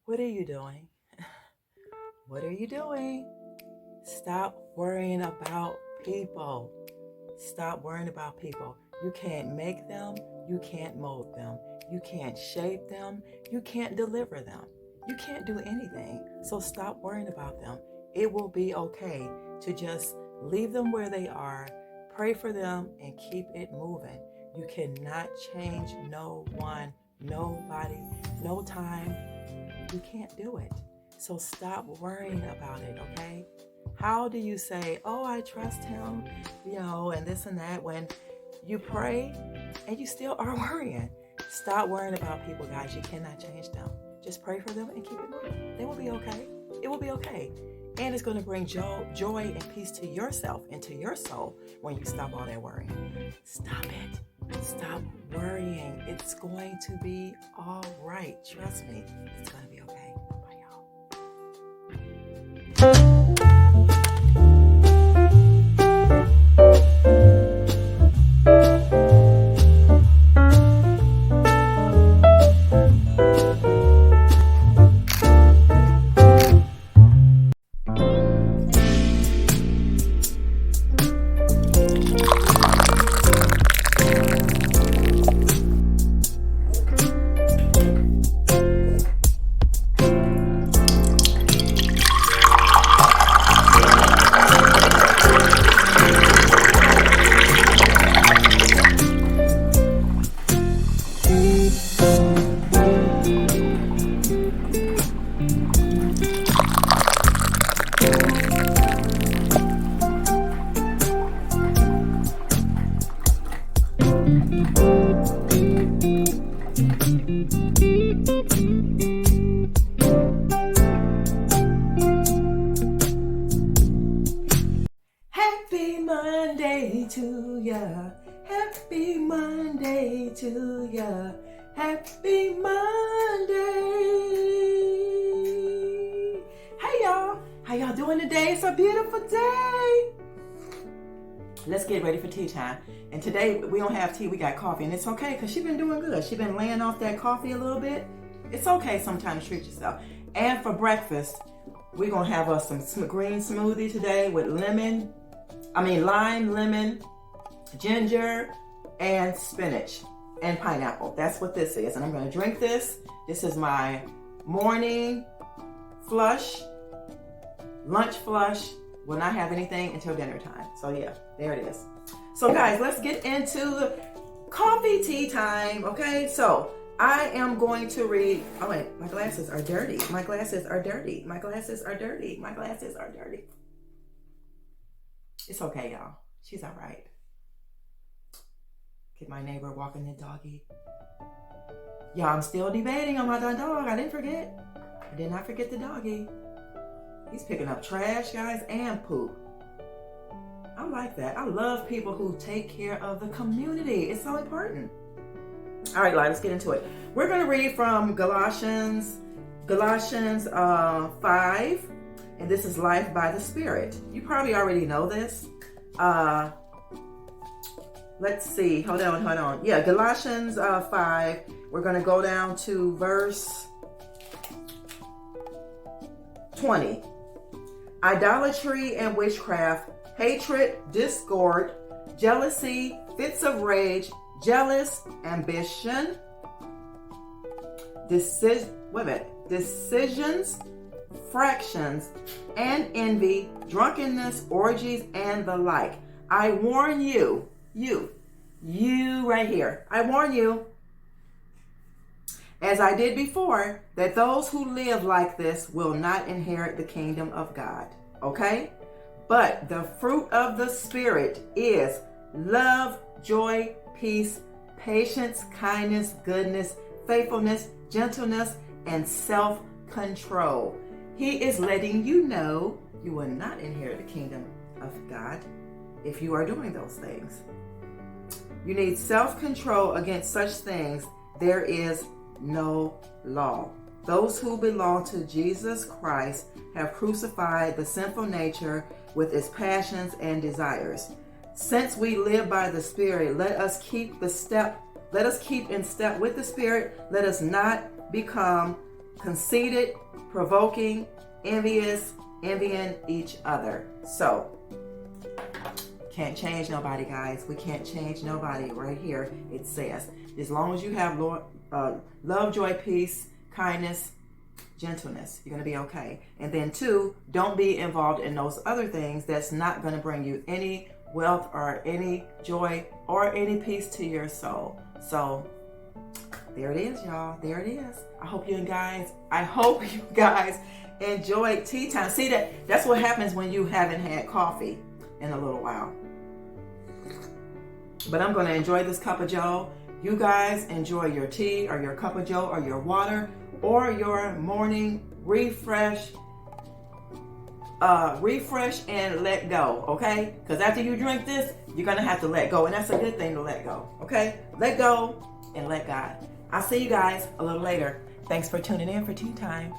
What are you doing? What are you doing? Stop worrying about people. Stop worrying about people. You can't make them. You can't mold them. You can't shape them. You can't deliver them. You can't do anything. So stop worrying about them. It will be okay to just leave them where they are, pray for them, and keep it moving. You cannot change no one, nobody, no time. You can't do it. So stop worrying about it, okay? How do you say, oh, I trust him, and this and that, when you pray and you still are worrying? Stop worrying about people, guys. You cannot change them. Just pray for them and keep it moving. They will be okay. It will be okay. And it's going to bring joy and peace to yourself and to your soul when you stop all that worrying. Stop it. Stop worrying. It's going to be all right. Trust me. It's going to be okay. Bye, y'all. Happy Monday to ya. Happy Monday to ya. Happy Monday. Hey y'all. How y'all doing today? It's a beautiful day. Let's get ready for tea time. And today we don't have tea, we got coffee. And it's okay because she's been doing good. She's been laying off that coffee a little bit. It's okay sometimes to treat yourself. And for breakfast, we're going to have us some green smoothie today with lime, lemon, ginger, and spinach and pineapple. That's what this is. And I'm going to drink this. This is my morning flush, lunch flush. Will not have anything until dinner time. So yeah, there it is. So guys, let's get into coffee tea time. Okay, so I am going to read. Oh wait, my glasses are dirty. My glasses are dirty. My glasses are dirty. My glasses are dirty. It's okay, y'all. She's all right. Get my neighbor walking the doggy. Y'all, I'm still debating on my dog. I didn't forget. I did not forget the doggy. He's picking up trash, guys, and poop. I like that. I love people who take care of the community. It's so important. All right, let's get into it. We're going to read from Galatians 5, and this is Life by the Spirit. You probably already know this. Let's see. Hold on. Yeah, Galatians 5. We're going to go down to verse 20. Idolatry and witchcraft, hatred, discord, jealousy, fits of rage, jealous, ambition, decisions, fractions, and envy, drunkenness, orgies, and the like. I warn you right here. I warn you, as I did before, that those who live like this will not inherit the kingdom of God. Okay? But the fruit of the Spirit is love, joy, peace, patience, kindness, goodness, faithfulness, gentleness, and self-control. He is letting you know you will not inherit the kingdom of God if you are doing those things. You need self-control. Against such things there is no law. Those who belong to Jesus Christ have crucified the sinful nature with its passions and desires. Since we live by the Spirit, let us keep in step with the Spirit. Let us not become conceited, provoking, envious, envying each other. So, can't change nobody, guys. We can't change nobody. Right here, it says, as long as you have love, joy, peace, kindness, gentleness, you're going to be okay. And then 2, don't be involved in those other things that's not going to bring you any wealth or any joy or any peace to your soul. So there it is, y'all. There it is. I hope you guys enjoyed tea time. See, that's what happens when you haven't had coffee in a little while. But I'm going to enjoy this cup of joe. You guys enjoy your tea or your cup of joe or your water or your morning refresh and let go, okay? Because after you drink this, you're going to have to let go. And that's a good thing to let go, okay? Let go and let God. I'll see you guys a little later. Thanks for tuning in for tea time.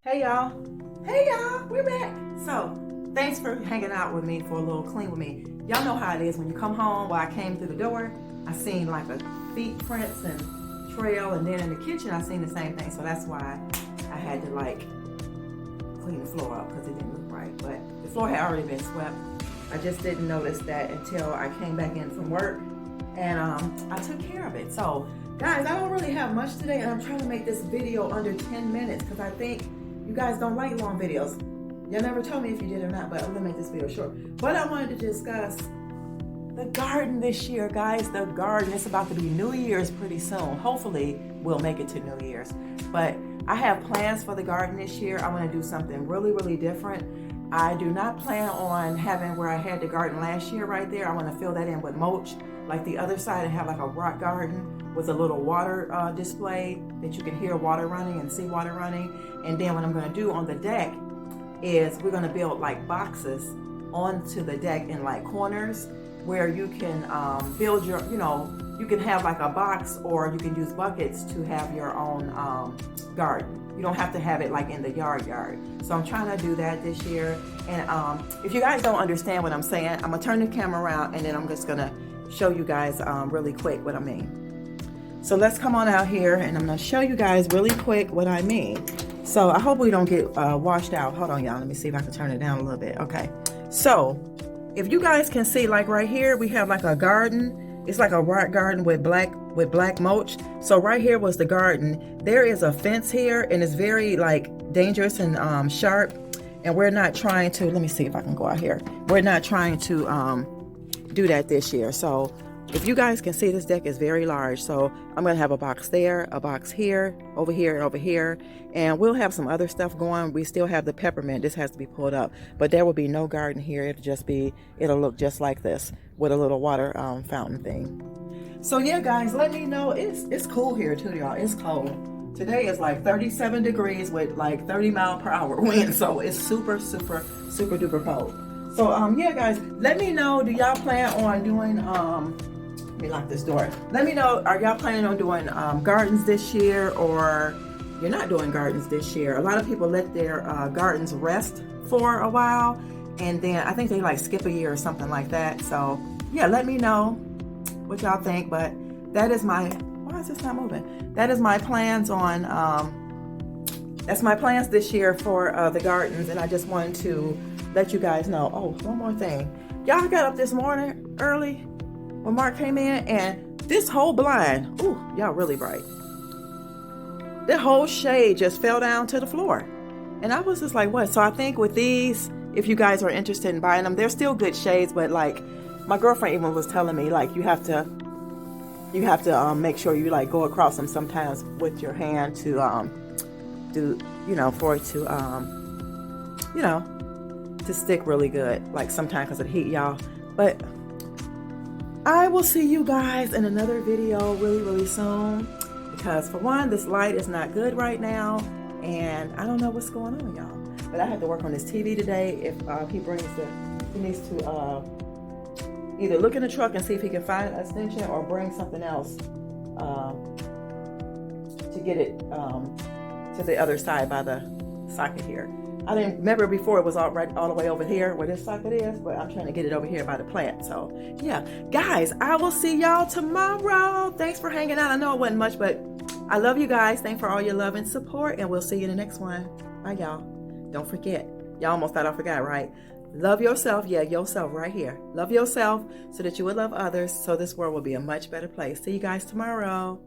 Hey y'all, we're back. So thanks for hanging out with me for a little clean with me. Y'all know how it is when you come home. While I came through the door, I seen like a feet prints and trail, and then in the kitchen I seen the same thing. So that's why I had to like clean the floor up, because it didn't look right. But the floor had already been swept. I just didn't notice that until I came back in from work, and I took care of it. So guys, I don't really have much today, and I'm trying to make this video under 10 minutes because I think you guys don't like long videos. Y'all never told me if you did or not, but I'm gonna make this video short. But I wanted to discuss the garden this year, guys. The garden, it's about to be New Year's pretty soon. Hopefully we'll make it to New Year's. But I have plans for the garden this year. I want to do something really, really different. I do not plan on having where I had the garden last year right there. I want to fill that in with mulch. Like the other side, I have like a rock garden with a little water display that you can hear water running and see water running. And then what I'm going to do on the deck is we're going to build like boxes onto the deck in like corners where you can build your, you can have like a box, or you can use buckets to have your own garden. You don't have to have it like in the yard. So I'm trying to do that this year. And if you guys don't understand what I'm saying, I'm going to turn the camera around and then I'm just going to show you guys really quick what I mean. So let's come on out here and I'm going to show you guys really quick what I mean. So I hope we don't get washed out. Hold on, y'all. Let me see if I can turn it down a little bit. Okay. So if you guys can see, like right here, we have like a garden. It's like a rock garden with black mulch. So right here was the garden. There is a fence here, and it's very like dangerous and sharp. And we're not trying to, let me see if I can go out here. We're not trying to do that this year. So If you guys can see, this deck is very large. So I'm going to have a box there, a box here, over here, and over here. And we'll have some other stuff going. We still have the peppermint. This has to be pulled up. But there will be no garden here. It'll look just like this with a little water fountain thing. So yeah, guys, let me know. It's cool here too, y'all. It's cold. Today is like 37 degrees with like 30-mile-per-hour wind. So it's super, super, super duper cold. So yeah, guys, let me know. Do y'all plan on doing let me lock this door. Let me know, are y'all planning on doing gardens this year, or you're not doing gardens this year? A lot of people let their gardens rest for a while, and then I think they like skip a year or something like that. So yeah, let me know what y'all think. But that is my, why is this not moving? That is my plans on, that's my plans this year for the gardens, and I just wanted to let you guys know. Oh, one more thing. Y'all got up this morning early when Mark came in, and this whole blind, ooh, y'all really bright. The whole shade just fell down to the floor. And I was just like, what? So I think with these, if you guys are interested in buying them, they're still good shades, but like my girlfriend even was telling me, like, you have to make sure you like go across them sometimes with your hand to do, you know, for it to you know, to stick really good, like sometimes because of the heat, y'all. But I will see you guys in another video really, really soon, because for one, this light is not good right now, and I don't know what's going on, y'all. But I have to work on this TV today. If he needs to either look in the truck and see if he can find an extension, or bring something else to get it to the other side by the socket here. I didn't remember before, it was all the way over here where this socket is, but I'm trying to get it over here by the plant. So yeah, guys, I will see y'all tomorrow. Thanks for hanging out. I know it wasn't much, but I love you guys. Thanks for all your love and support, and we'll see you in the next one. Bye, y'all. Don't forget, y'all almost thought I forgot, right? Love yourself. Yeah, yourself right here. Love yourself so that you will love others, so this world will be a much better place. See you guys tomorrow.